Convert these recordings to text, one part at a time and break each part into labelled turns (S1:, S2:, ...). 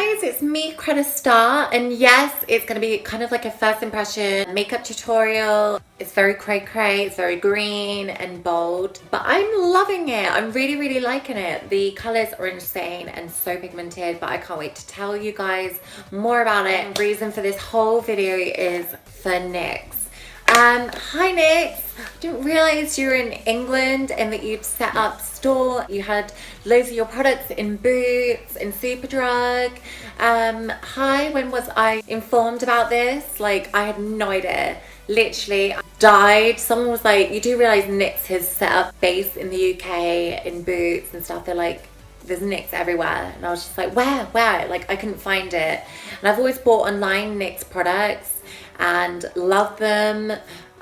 S1: guys, it's me, Greta Star, and yes, it's going to be kind of like a first impression makeup tutorial. It's very cray-cray, it's very green and bold, but I'm loving it. I'm really liking it. The colors are insane and so pigmented, but I can't wait to tell you guys more about it. The reason for this whole video is for NYX. Hi NYX, I didn't realize you were in England and that you'd set up store. You had loads of your products in Boots and Superdrug. Hi, when was I informed about this? Like, I had no idea. Literally, I died. Someone was like, you do realize NYX has set up base in the UK in Boots and stuff. They're like, there's NYX everywhere. And I was just like, where? Like, I couldn't find it. And I've always bought online NYX products and love them.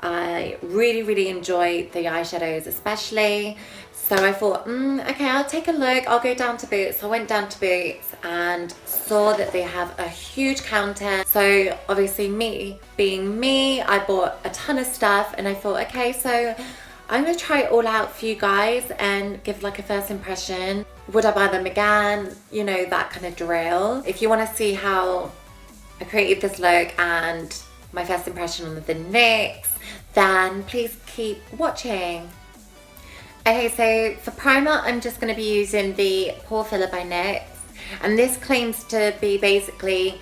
S1: I really enjoy the eyeshadows especially. So I thought, okay, I'll take a look. I'll go down to Boots. I went down to Boots and saw that they have a huge counter. So obviously me, being me, I bought a ton of stuff and I thought, okay, so I'm gonna try it all out for you guys and give like a first impression. Would I buy them again? You know, that kind of drill. If you wanna see how I created this look and my first impression on the NYX, then please keep watching. Okay, so for primer, I'm just going to be using the Pore Filler by NYX, and this claims to be basically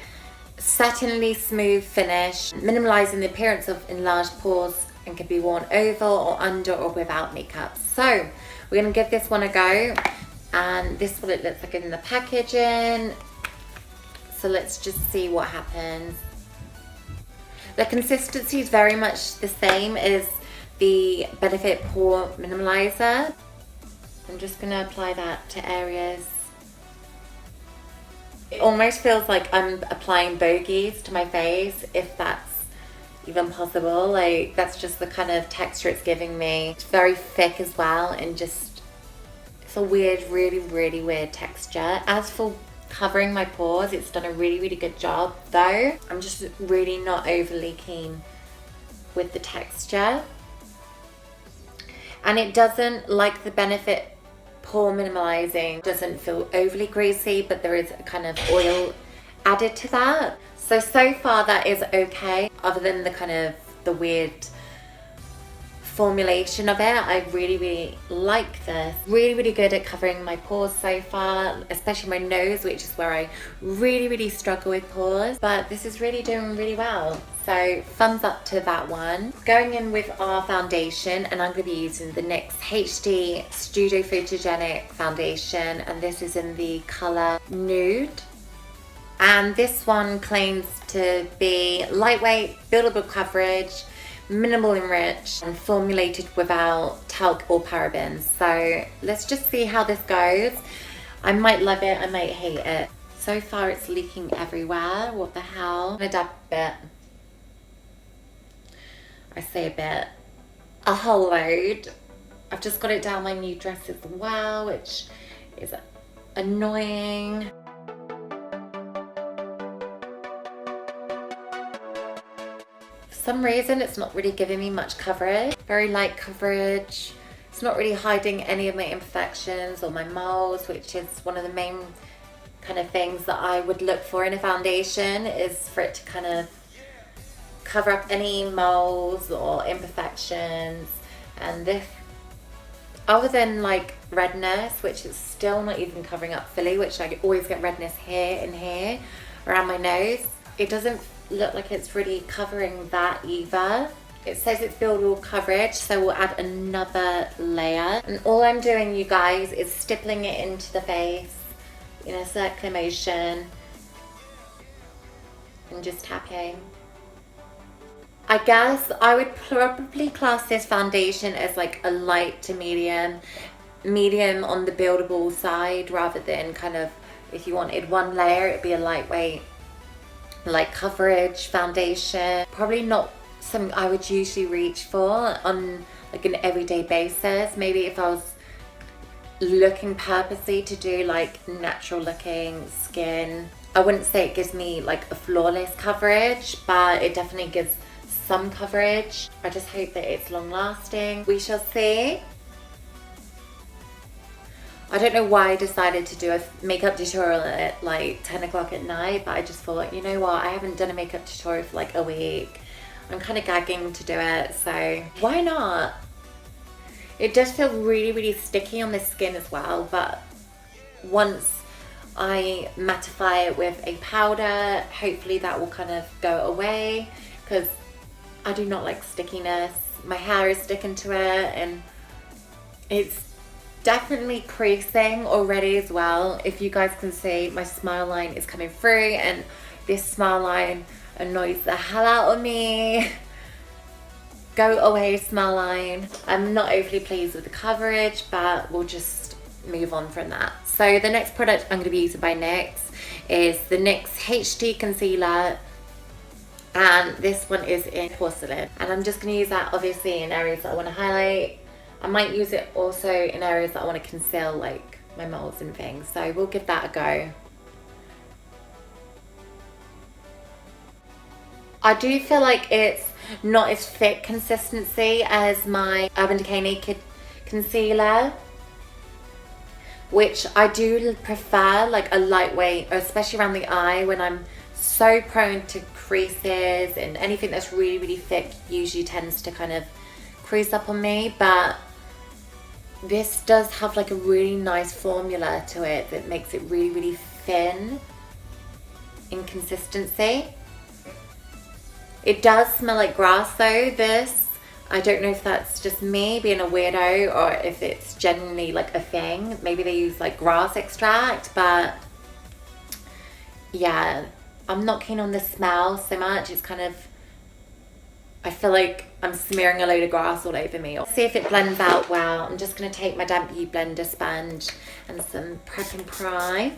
S1: satinly smooth finish, minimalizing the appearance of enlarged pores, and can be worn over or under or without makeup. So we're going to give this one a go, and this is what it looks like in the packaging. So let's just see what happens. The consistency is very much the same as the Benefit Pore Minimalizer. I'm just going to apply that to areas. It almost feels like I'm applying bogeys to my face, if that's even possible. Like, that's just the kind of texture it's giving me. It's very thick as well, and just, it's a weird, really weird texture. As for covering my pores, it's done a really good job, though I'm just really not overly keen with the texture, and it doesn't, like the Benefit Pore Minimalizing, doesn't feel overly greasy, but there is a kind of oil added to that. So far that is okay, other than the kind of the weird formulation of it. I really like this. Really good at covering my pores so far, especially my nose, which is where I really struggle with pores, but this is really doing really well. So thumbs up to that one. Going in with our foundation, and I'm going to be using the NYX HD Studio Photogenic foundation, and this is in the color Nude. And this one claims to be lightweight, buildable coverage, minimal enriched, and formulated without talc or parabens. So let's just see how this goes. I might love it, I might hate it. So far it's leaking everywhere. What the hell? I'm gonna dab a bit. I say a bit. A whole load. I've just got it down my new dress as well, which is annoying. For some reason it's not really giving me much coverage. Very light coverage. It's not really hiding any of my imperfections or my moles, which is one of the main kind of things that I would look for in a foundation, is for it to kind of cover up any moles or imperfections. And this, other than like redness, which is still not even covering up fully, which I always get redness here and here around my nose, it doesn't look like it's really covering that either. It says it's buildable coverage, so we'll add another layer. And all I'm doing, you guys, is stippling it into the face in a circular motion and just tapping. I guess I would probably class this foundation as like a light to medium on the buildable side, rather than kind of, if you wanted one layer, it'd be a lightweight, light coverage foundation. Probably not something I would usually reach for on like an everyday basis. Maybe if I was looking purposely to do like natural looking skin, I wouldn't say it gives me like a flawless coverage, but it definitely gives some coverage. I just hope that it's long lasting. We shall see. I don't know why I decided to do a makeup tutorial at like 10 o'clock at night, but I just thought, you know what, I haven't done a makeup tutorial for like a week. I'm kind of gagging to do it, so why not? It does feel really, really sticky on the skin as well, but once I mattify it with a powder, hopefully that will kind of go away, because I do not like stickiness. My hair is sticking to it, and it's definitely creasing already as well. If you guys can see, my smile line is coming through, and this smile line annoys the hell out of me. Go away, smile line. I'm not overly pleased with the coverage, but we'll just move on from that. So the next product I'm going to be using by NYX is the NYX HD Concealer, and this one is in Porcelain, and I'm just going to use that obviously in areas that I want to highlight. I might use it also in areas that I want to conceal, like my moles and things, so we'll give that a go. I do feel like it's not as thick consistency as my Urban Decay Naked Concealer, which I do prefer, like a lightweight, especially around the eye when I'm so prone to creases, and anything that's really, really thick usually tends to kind of crease up on me. But this does have like a really nice formula to it that makes it really, really thin in consistency. It does smell like grass though, this. I don't know if that's just me being a weirdo or if it's genuinely like a thing. Maybe they use like grass extract, but yeah, I'm not keen on the smell so much. It's kind of, I feel like I'm smearing a load of grass all over me. See if it blends out well. I'm just going to take my damp beauty blender sponge and some Prep and Pry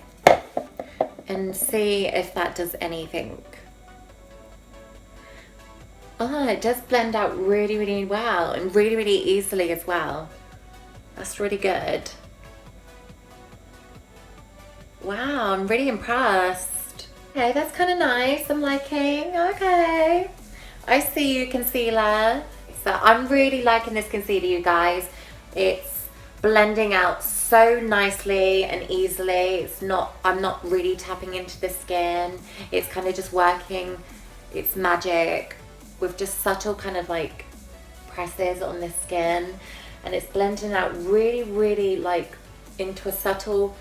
S1: and see if that does anything. Oh, it does blend out really, really well, and really, really easily as well. That's really good. Wow, I'm really impressed. Okay, that's kind of nice. I'm liking. Okay. I see you, concealer. So I'm really liking this concealer, you guys. It's blending out so nicely and easily. I'm not really tapping into the skin. It's kind of just working its magic with just subtle kind of like presses on the skin, and it's blending out really, really like into a subtle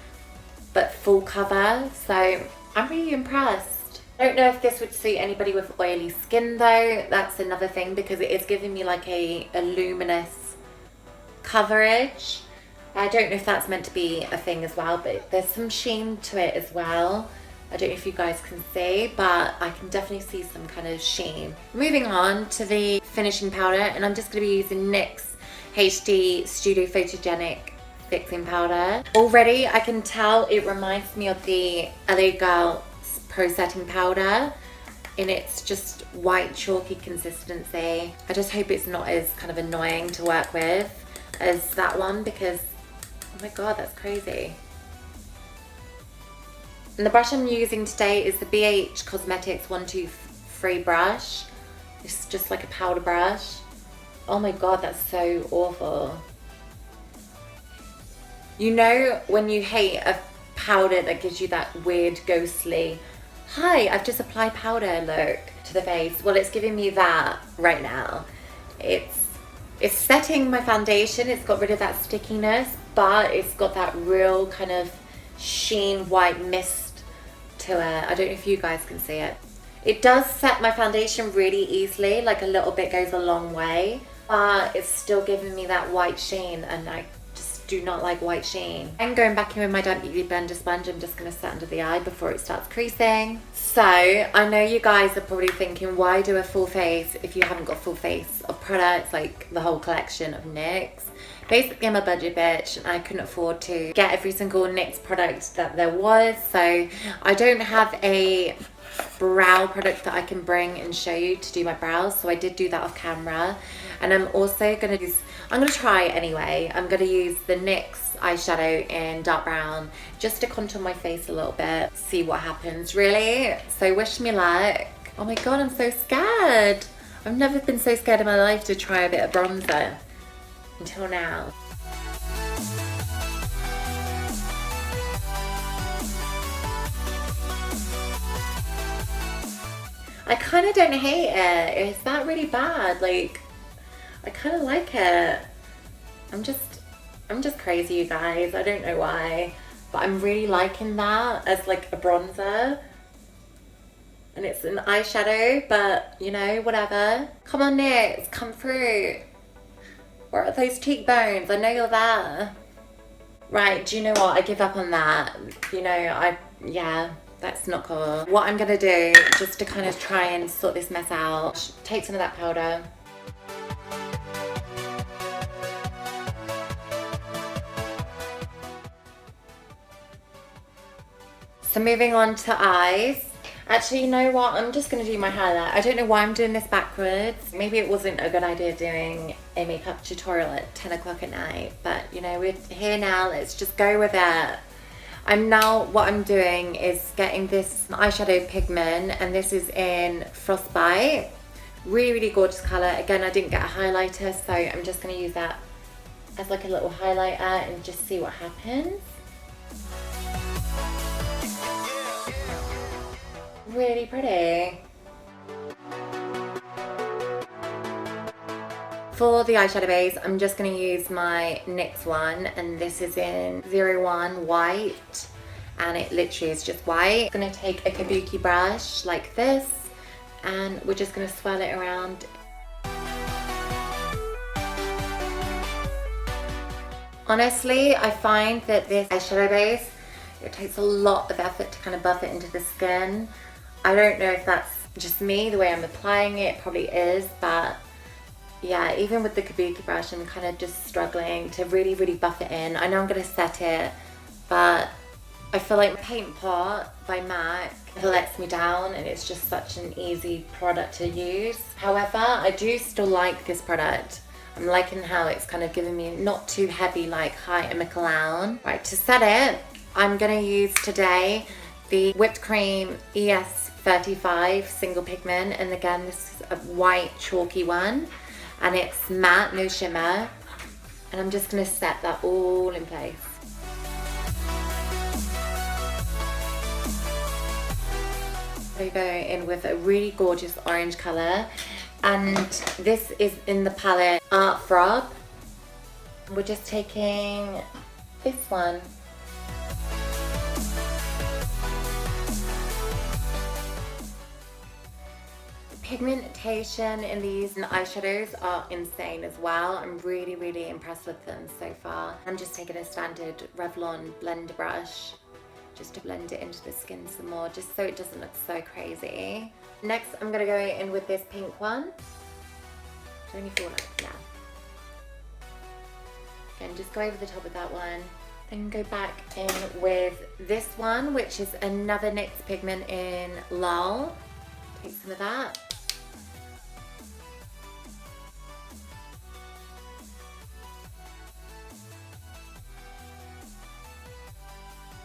S1: but full cover. So I'm really impressed. I don't know if this would suit anybody with oily skin though. That's another thing, because it is giving me like a luminous coverage. I don't know if that's meant to be a thing as well, but there's some sheen to it as well. I don't know if you guys can see, but I can definitely see some kind of sheen. Moving on to the finishing powder, and I'm just going to be using NYX HD Studio Photogenic Fixing Powder. Already I can tell it reminds me of the LA Girl Pro Setting Powder, and it's just white chalky consistency. I just hope it's not as kind of annoying to work with as that one, because oh my god, that's crazy. And the brush I'm using today is the BH Cosmetics 123 brush. It's just like a powder brush. Oh my god, that's so awful. You know when you hate a powder that gives you that weird ghostly, hi, I've just applied powder look to the face? Well, it's giving me that right now. It's setting my foundation. It's got rid of that stickiness, but it's got that real kind of sheen white mist to it. I don't know if you guys can see it. It does set my foundation really easily, like a little bit goes a long way, but it's still giving me that white sheen, and I just do not like white sheen. I'm going back in with my damp beauty blender sponge. I'm just going to set under the eye before it starts creasing. So I know you guys are probably thinking, why do a full face if you haven't got full face of products like the whole collection of NYX? Basically, I'm a budget bitch and I couldn't afford to get every single NYX product that there was, so I don't have a brow product that I can bring and show you to do my brows, so I did do that off camera. And I'm also going to use, I'm going to try it anyway, I'm going to use the NYX eyeshadow in dark brown just to contour my face a little bit, see what happens really. So wish me luck. Oh my god, I'm so scared. I've never been so scared in my life to try a bit of bronzer until now. I kind of don't hate it. Is that really bad? Like, I kind of like it. I'm just crazy, you guys. I don't know why, but I'm really liking that as like a bronzer. And it's an eyeshadow, but you know, whatever. Come on, Nix, come through. Where are those cheekbones? I know you're there. Right, do you know what? I give up on that. You know, yeah, that's not cool. What I'm gonna do, just to kind of try and sort this mess out, take some of that powder. So moving on to eyes. Actually, you know what? I'm just going to do my highlight. I don't know why I'm doing this backwards. Maybe it wasn't a good idea doing a makeup tutorial at 10 o'clock at night. But, you know, we're here now. Let's just go with it. What I'm doing is getting this eyeshadow pigment. And this is in Frostbite. Really, really gorgeous colour. Again, I didn't get a highlighter. So I'm just going to use that as like a little highlighter and just see what happens. Really pretty. For the eyeshadow base, I'm just going to use my NYX one, and this is in 01 white, and it literally is just white. I'm going to take a kabuki brush like this, and we're just going to swirl it around. Honestly, I find that this eyeshadow base, it takes a lot of effort to kind of buff it into the skin. I don't know if that's just me, the way I'm applying it probably is, but yeah, even with the kabuki brush, I'm kind of just struggling to really, really buff it in. I know I'm going to set it, but I feel like Paint Pot by MAC lets me down, and it's just such an easy product to use. However, I do still like this product. I'm liking how it's kind of giving me not too heavy like Hi, I'm a Clown. Right, to set it, I'm going to use today the Whipped Cream ES35 single pigment, and again this is a white chalky one, and it's matte, no shimmer, and I'm just going to set that all in place. I go in with a really gorgeous orange colour, and this is in the palette Art Frob. We're just taking this one. Pigmentation in these eyeshadows are insane as well. I'm really, really impressed with them so far. I'm just taking a standard Revlon blender brush just to blend it into the skin some more, just so it doesn't look so crazy. Next, I'm gonna go in with this pink one. Do you feel like, yeah. Again, just go over the top of that one. Then go back in with this one, which is another NYX pigment in Lull. Take some of that.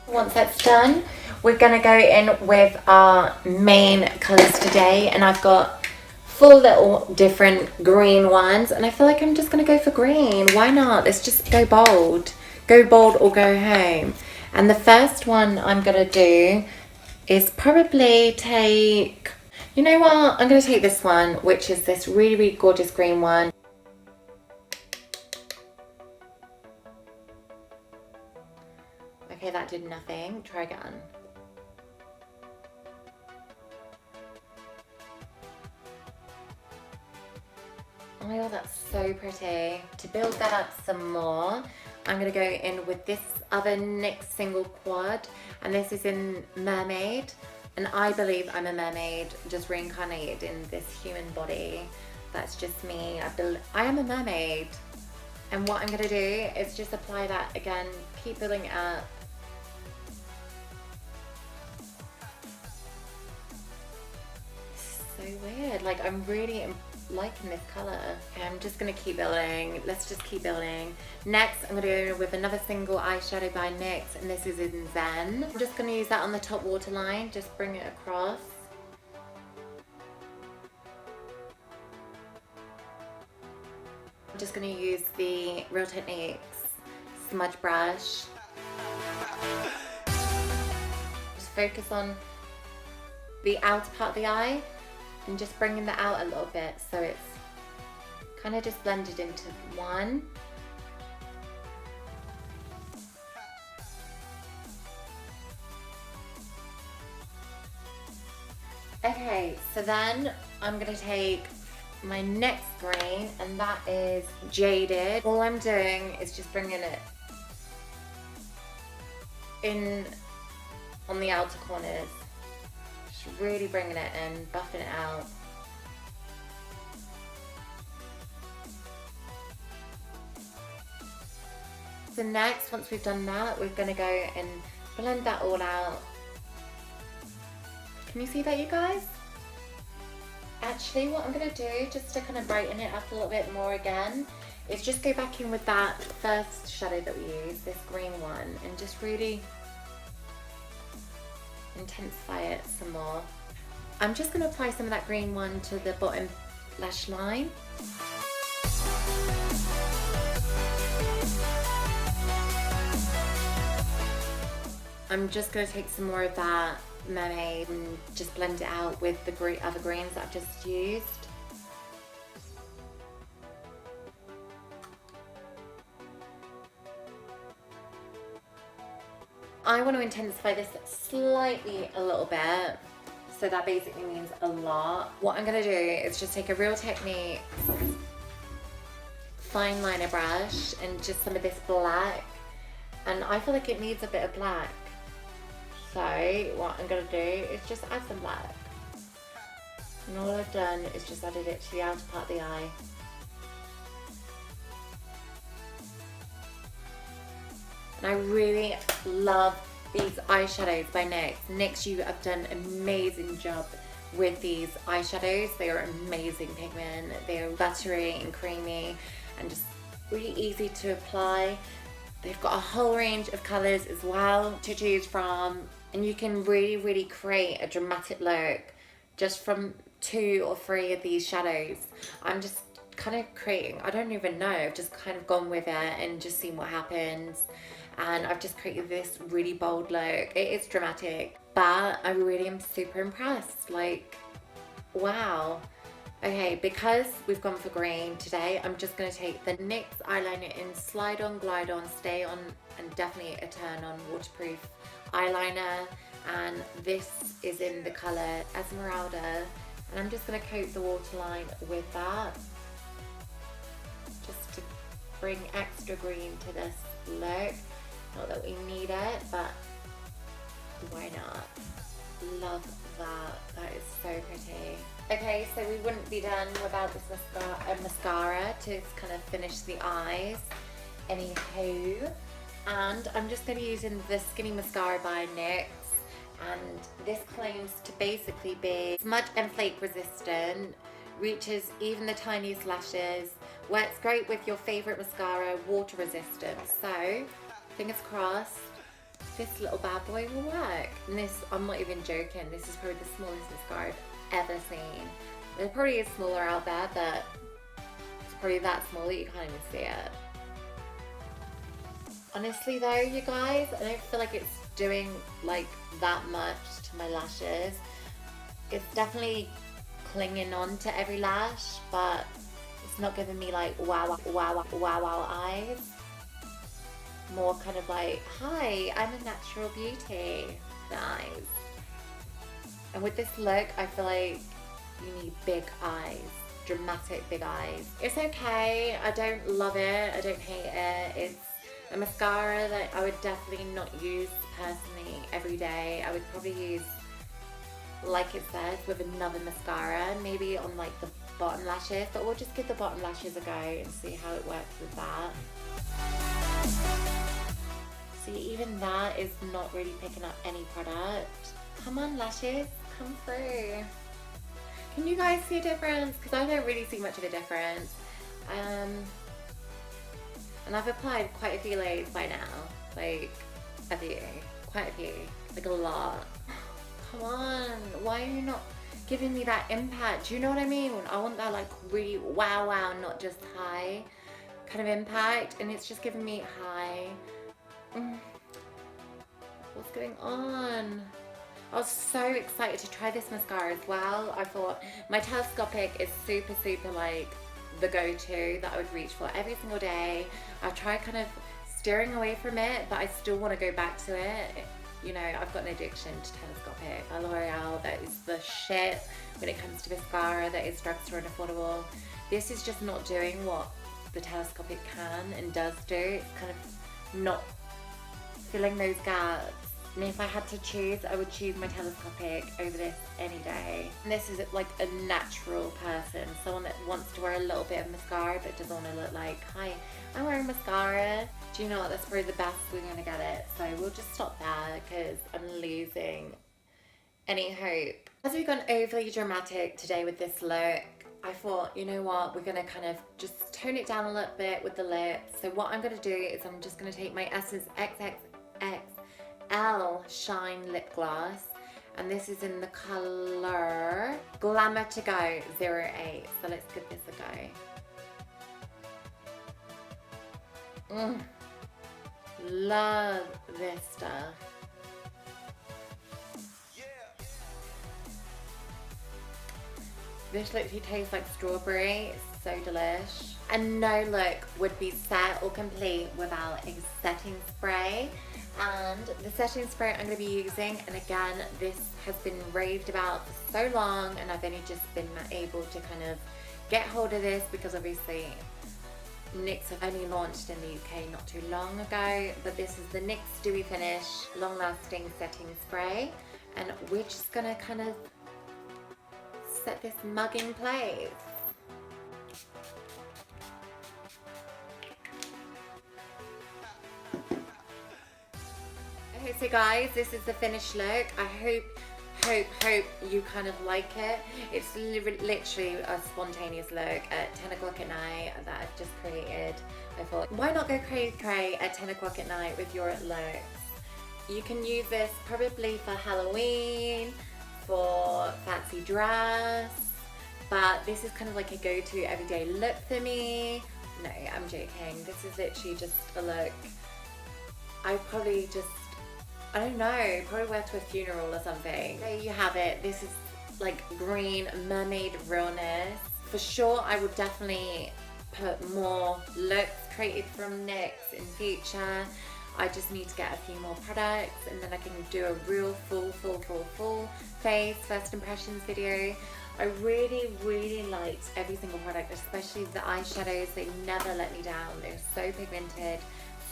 S1: Once that's done, we're going to go in with our main colours today, and I've got 4 little different green ones, and I feel like I'm just going to go for green. Why not? Let's just go bold. Go bold or go home. And the first one I'm going to do is probably take, you know what, I'm going to take this one, which is this really, really gorgeous green one. Okay, that did nothing. Try again. Oh my god, that's so pretty. To build that up some more, I'm going to go in with this other NYX single quad, and this is in Mermaid. And I believe I'm a mermaid, just reincarnated in this human body. That's just me. I am a mermaid. And what I'm going to do is just apply that again, keep building it up. So weird. Like, I'm really liking this color. Okay, I'm just gonna keep building. Let's just keep building. Next, I'm gonna go with another single eyeshadow by NYX, and this is in Zen. I'm just gonna use that on the top waterline, just bring it across. I'm just gonna use the Real Techniques smudge brush. Just focus on the outer part of the eye, and just bringing that out a little bit so it's kind of just blended into one. Okay, so then I'm gonna take my next green, and that is Jaded. All I'm doing is just bringing it in on the outer corners. Just really bringing it in, buffing it out. So next, once we've done that, we're gonna go and blend that all out. Can you see that, you guys? Actually, what I'm gonna do, just to kind of brighten it up a little bit more again, is just go back in with that first shadow that we used, this green one, and just really intensify it some more. I'm just gonna apply some of that green one to the bottom lash line. I'm just going to take some more of that Mermaid and just blend it out with the other greens that I've just used. I want to intensify this slightly a little bit, so that basically means a lot. What I'm going to do is just take a Real Techniques fine liner brush and just some of this black, and I feel like it needs a bit of black. So what I'm going to do is just add some black. And all I've done is just added it to the outer part of the eye. And I really love these eyeshadows by NYX. NYX, you have done an amazing job with these eyeshadows. They are amazing pigment. They are buttery and creamy and just really easy to apply. They've got a whole range of colours as well to choose from, and you can really create a dramatic look just from 2 or 3 of these shadows. I'm just kind of creating, I don't even know, I've just kind of gone with it and just seen what happens, and I've just created this really bold look. It is dramatic, but I really am super impressed. Like, wow. Okay, because we've gone for green today, I'm just going to take the NYX eyeliner in Slide On, Glide On, Stay On, and definitely a Turn On waterproof eyeliner. And this is in the colour Esmeralda. And I'm just going to coat the waterline with that, just to bring extra green to this look. Not that we need it, but why not? Love that. That is so pretty. Okay, so we wouldn't be done without this mascara to kind of finish the eyes. Anywho, and I'm just going to be using the Skinny Mascara by NYX, and this claims to basically be smudge and flake resistant, reaches even the tiniest lashes, works great with your favourite mascara, water resistant. So, fingers crossed, this little bad boy will work. And this, I'm not even joking, this is probably the smallest mascara I've ever seen. There probably is smaller out there, but it's probably that small that you can't even see it. Honestly though, you guys, I don't feel like it's doing like that much to my lashes. It's definitely clinging on to every lash, but it's not giving me like wow eyes. More kind of like, hi, I'm a natural beauty. Nice. And with this look, I feel like you need big eyes, dramatic big eyes. It's okay, I don't love it, I don't hate it. It's a mascara that I would definitely not use personally every day. I would probably use, like it says, with another mascara, maybe on like the bottom lashes, but we'll just give the bottom lashes a go and see how it works with that. See, even that is not really picking up any product. Come on, lashes, come through. Can you guys see a difference? Because I don't really see much of a difference. And I've applied quite a few layers by now. Like, a few. Quite a few. Like a lot. Come on, why are you not giving me that impact? Do you know what I mean? I want that like really wow, not just high kind of impact, and it's just giving me high. What's going on? I was so excited to try this mascara as well. I thought my telescopic is super, super like the go-to that I would reach for every single day. I tried kind of steering away from it, but I still want to go back to it. You know, I've got an addiction to telescopic by L'Oreal. That is the shit when it comes to mascara. That is drugstore and affordable. This is just not doing what the telescopic can and does do. It's kind of not filling those gaps. And if I had to choose, I would choose my telescopic over this any day. And this is like a natural person, someone that wants to wear a little bit of mascara but doesn't want to look like, hi, I'm wearing mascara. Do you know what, that's probably the best we're going to get it. So we'll just stop there because I'm losing any hope. As we've gone overly dramatic today with this look, I thought, you know what, we're going to kind of just tone it down a little bit with the lips. So what I'm going to do is I'm just going to take my Essence XXXL Shine Lip Gloss. And this is in the colour Glamour to Go 08. So let's give this a go. Love this stuff. This literally tastes like strawberry. It's so delish. And no look would be set or complete without a setting spray. And the setting spray I'm going to be using, and again, this has been raved about for so long, and I've only just been able to kind of get hold of this because obviously NYX have only launched in the UK not too long ago. But this is the NYX Dewy Finish Long Lasting Setting Spray, and we're just going to kind of set this mug in place. Okay, so guys, this is the finished look. I hope you kind of like it. It's literally a spontaneous look at 10 o'clock at night that I've just created. I thought, why not go cray at 10 o'clock at night with your looks? You can use this probably for Halloween, for fancy dress, but this is kind of like a go-to everyday look for me. No, I'm joking. This is literally just a look I probably just, I don't know, probably wear to a funeral or something. There you have it. This is like green mermaid realness. For sure, I would definitely put more looks created from NYX in future. I just need to get a few more products and then I can do a real full face first impressions video. I really liked every single product, especially the eyeshadows. They never let me down. They're so pigmented,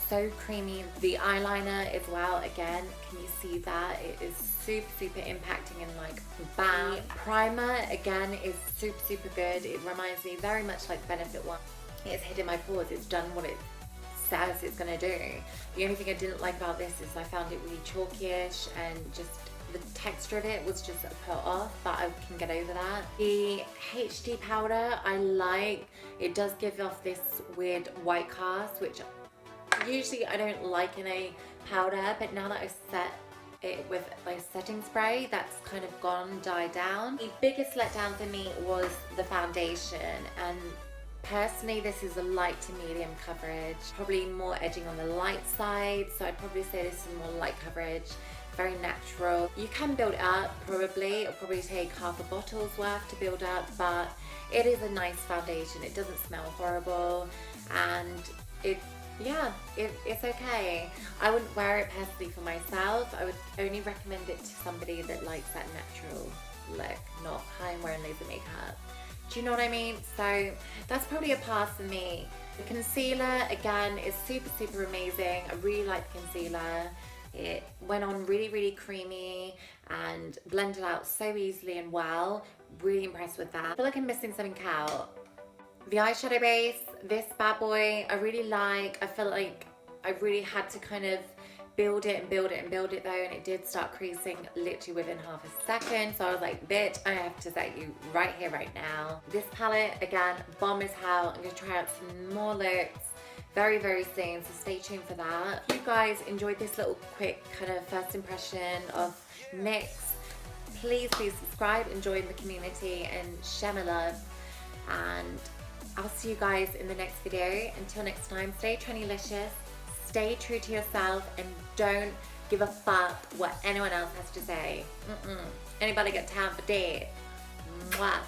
S1: so creamy. The eyeliner as well, again, can you see that? It is super impacting and like bam. The primer again is super good. It reminds me very much like Benefit One. It's hidden my pores. It's done what it says it's gonna do. The only thing I didn't like about this is I found it really chalky-ish and just the texture of it was just a put off, but I can get over that. The HD powder I like. It does give off this weird white cast, which usually I don't like in a powder, but now that I've set it with a setting spray, that's kind of gone, died down. The biggest letdown for me was the foundation, and personally this is a light to medium coverage, probably more edging on the light side, so I'd probably say this is more light coverage, very natural. You can build up, probably, it'll probably take half a bottle's worth to build up, but it is a nice foundation. It doesn't smell horrible, and it's okay. I wouldn't wear it personally for myself. I would only recommend it to somebody that likes that natural look, not hi, I'm wearing laser makeup. Do you know what I mean? So that's probably a pass for me. The concealer, again, is super amazing. I really like the concealer. It went on really creamy and blended out so easily and well. Really impressed with that. I feel like I'm missing something out. The eyeshadow base, this bad boy, I really like. I feel like I really had to kind of build it though, and it did start creasing literally within half a second. So I was like, bitch, I have to set you right here, right now. This palette, again, bomb as hell. I'm gonna try out some more looks very soon, so stay tuned for that. If you guys enjoyed this little quick kind of first impression of NYX, please subscribe and join the community and share my love. And I'll see you guys in the next video. Until next time, stay trendylicious, stay true to yourself, and don't give a fuck what anyone else has to say. Anybody got time for that? Mwah.